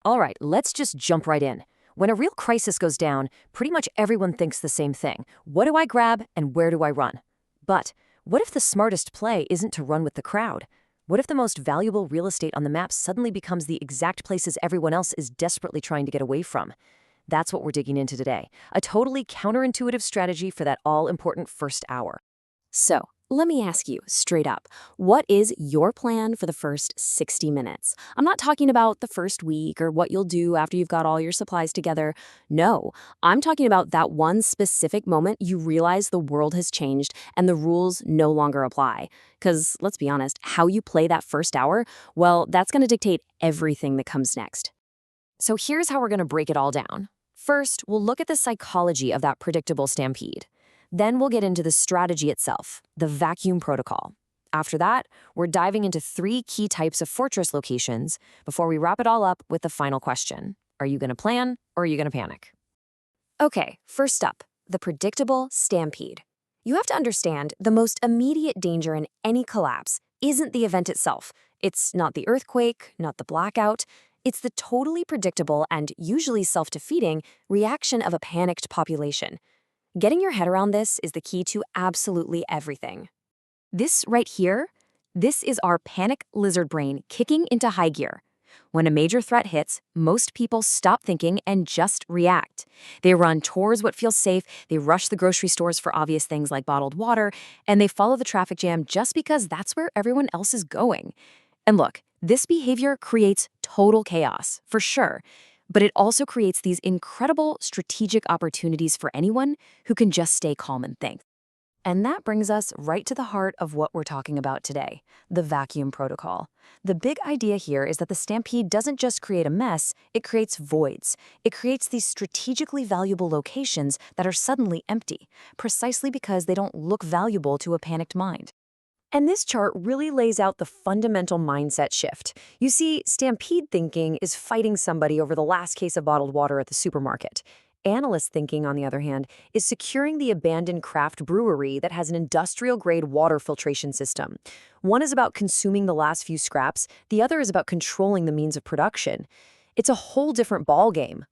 All right, let's just jump right in. When a real crisis goes down, pretty much everyone thinks the same thing. What do I grab and where do I run? But what if the smartest play isn't to run with the crowd? What if the most valuable real estate on the map suddenly becomes the exact places everyone else is desperately trying to get away from? That's what we're digging into today. A totally counterintuitive strategy for that all-important first hour. So, let me ask you straight up, what is your plan for the first 60 minutes? I'm not talking about the first week or what you'll do after you've got all your supplies together. No, I'm talking about that one specific moment you realize the world has changed and the rules no longer apply. Because, let's be honest, how you play that first hour, well, that's going to dictate everything that comes next. So here's how we're going to break it all down. First, we'll look at the psychology of that predictable stampede. Then we'll get into the strategy itself, the vacuum protocol. After that, we're diving into 3 key types of fortress locations before we wrap it all up with the final question. Are you going to plan or are you going to panic? Okay, first up, the predictable stampede. You have to understand the most immediate danger in any collapse isn't the event itself. It's not the earthquake, not the blackout. It's the totally predictable and usually self-defeating reaction of a panicked population. Getting your head around this is the key to absolutely everything. This right here, this is our panic lizard brain kicking into high gear. When a major threat hits, most people stop thinking and just react. They run towards what feels safe, they rush the grocery stores for obvious things like bottled water, and they follow the traffic jam just because that's where everyone else is going. And look, this behavior creates total chaos, for sure. But it also creates these incredible strategic opportunities for anyone who can just stay calm and think. And that brings us right to the heart of what we're talking about today, the vacuum protocol. The big idea here is that the stampede doesn't just create a mess, it creates voids. It creates these strategically valuable locations that are suddenly empty, precisely because they don't look valuable to a panicked mind. And this chart really lays out the fundamental mindset shift. You see, stampede thinking is fighting somebody over the last case of bottled water at the supermarket. Analyst thinking, on the other hand, is securing the abandoned craft brewery that has an industrial-grade water filtration system. One is about consuming the last few scraps, the other is about controlling the means of production. It's a whole different ballgame.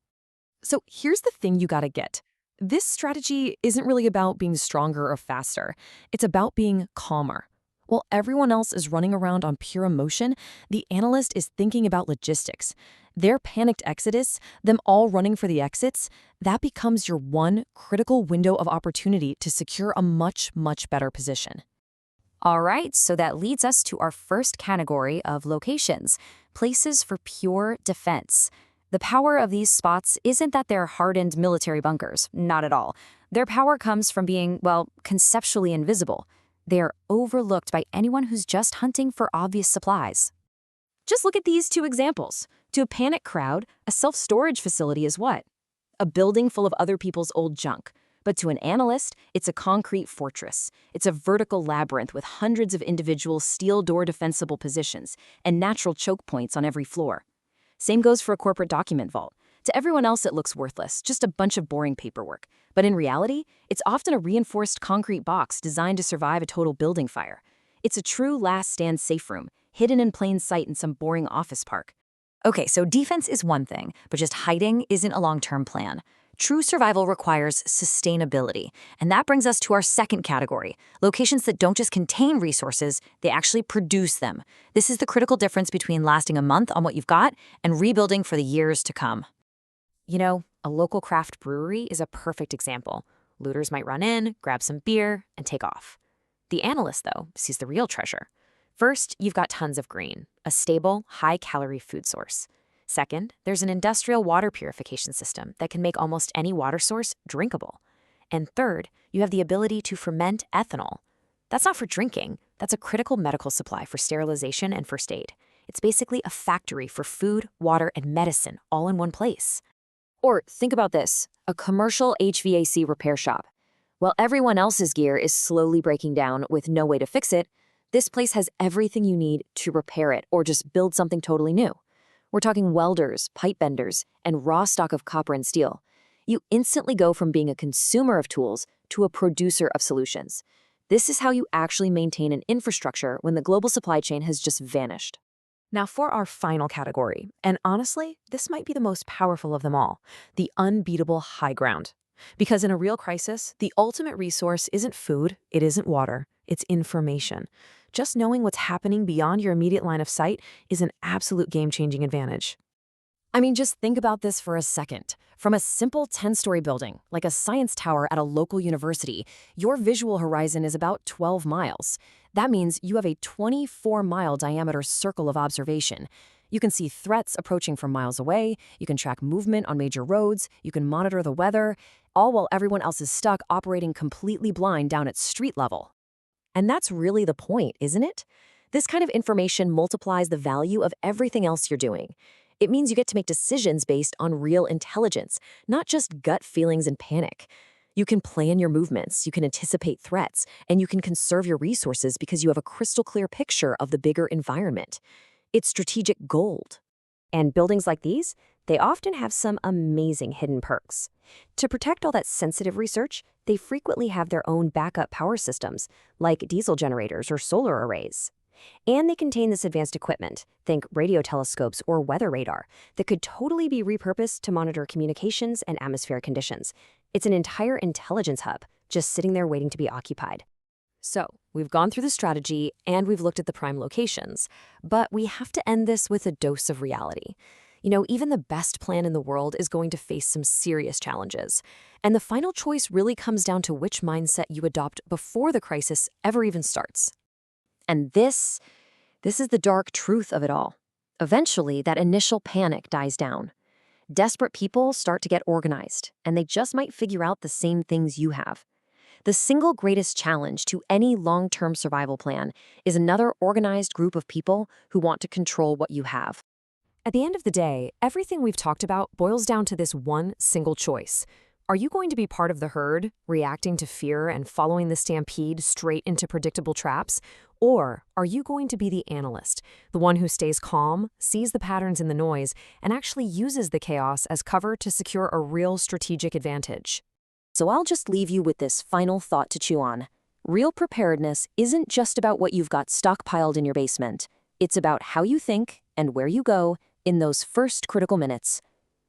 So here's the thing you gotta get. This strategy isn't really about being stronger or faster. It's about being calmer. While everyone else is running around on pure emotion, the analyst is thinking about logistics. Their panicked exodus, them all running for the exits, that becomes your one critical window of opportunity to secure a much, much better position. All right, so that leads us to our first category of locations, places for pure defense. The power of these spots isn't that they're hardened military bunkers, not at all. Their power comes from being, well, conceptually invisible. They're overlooked by anyone who's just hunting for obvious supplies. Just look at these 2 examples. To a panicked crowd, a self-storage facility is what? A building full of other people's old junk. But to an analyst, it's a concrete fortress. It's a vertical labyrinth with hundreds of individual steel door defensible positions and natural choke points on every floor. Same goes for a corporate document vault. To everyone else, it looks worthless, just a bunch of boring paperwork. But in reality, it's often a reinforced concrete box designed to survive a total building fire. It's a true last-stand safe room, hidden in plain sight in some boring office park. Okay, so defense is one thing, but just hiding isn't a long-term plan. True survival requires sustainability, and that brings us to our second category, locations that don't just contain resources, they actually produce them. This is the critical difference between lasting a month on what you've got and rebuilding for the years to come. You know, a local craft brewery is a perfect example. Looters might run in, grab some beer, and take off. The analyst, though, sees the real treasure. First, you've got tons of green, a stable, high-calorie food source. Second, there's an industrial water purification system that can make almost any water source drinkable. And third, you have the ability to ferment ethanol. That's not for drinking. That's a critical medical supply for sterilization and first aid. It's basically a factory for food, water, and medicine all in one place. Or think about this, a commercial HVAC repair shop. While everyone else's gear is slowly breaking down with no way to fix it, this place has everything you need to repair it or just build something totally new. We're talking welders, pipe benders, and raw stock of copper and steel. You instantly go from being a consumer of tools to a producer of solutions. This is how you actually maintain an infrastructure when the global supply chain has just vanished. Now, for our final category, and honestly, this might be the most powerful of them all, the unbeatable high ground. Because in a real crisis, the ultimate resource isn't food, it isn't water, it's information. Just knowing what's happening beyond your immediate line of sight is an absolute game-changing advantage. I mean, just think about this for a second. From a simple 10-story building, like a science tower at a local university, your visual horizon is about 12 miles. That means you have a 24-mile diameter circle of observation. You can see threats approaching from miles away, you can track movement on major roads, you can monitor the weather, all while everyone else is stuck operating completely blind down at street level. And that's really the point, isn't it? This kind of information multiplies the value of everything else you're doing. It means you get to make decisions based on real intelligence, not just gut feelings and panic. You can plan your movements, you can anticipate threats, and you can conserve your resources because you have a crystal clear picture of the bigger environment. It's strategic gold. And buildings like these, they often have some amazing hidden perks. To protect all that sensitive research, they frequently have their own backup power systems, like diesel generators or solar arrays. And they contain this advanced equipment, think radio telescopes or weather radar, that could totally be repurposed to monitor communications and atmospheric conditions. It's an entire intelligence hub, just sitting there waiting to be occupied. So, we've gone through the strategy and we've looked at the prime locations, but we have to end this with a dose of reality. Even the best plan in the world is going to face some serious challenges. And the final choice really comes down to which mindset you adopt before the crisis ever even starts. And this is the dark truth of it all. Eventually, that initial panic dies down. Desperate people start to get organized, and they just might figure out the same things you have. The single greatest challenge to any long-term survival plan is another organized group of people who want to control what you have. At the end of the day, everything we've talked about boils down to this one single choice. Are you going to be part of the herd, reacting to fear and following the stampede straight into predictable traps? Or are you going to be the analyst, the one who stays calm, sees the patterns in the noise, and actually uses the chaos as cover to secure a real strategic advantage? So I'll just leave you with this final thought to chew on. Real preparedness isn't just about what you've got stockpiled in your basement. It's about how you think and where you go in those first critical minutes.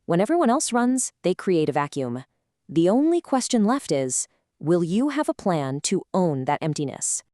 When everyone else runs, they create a vacuum. The only question left is, will you have a plan to own that emptiness?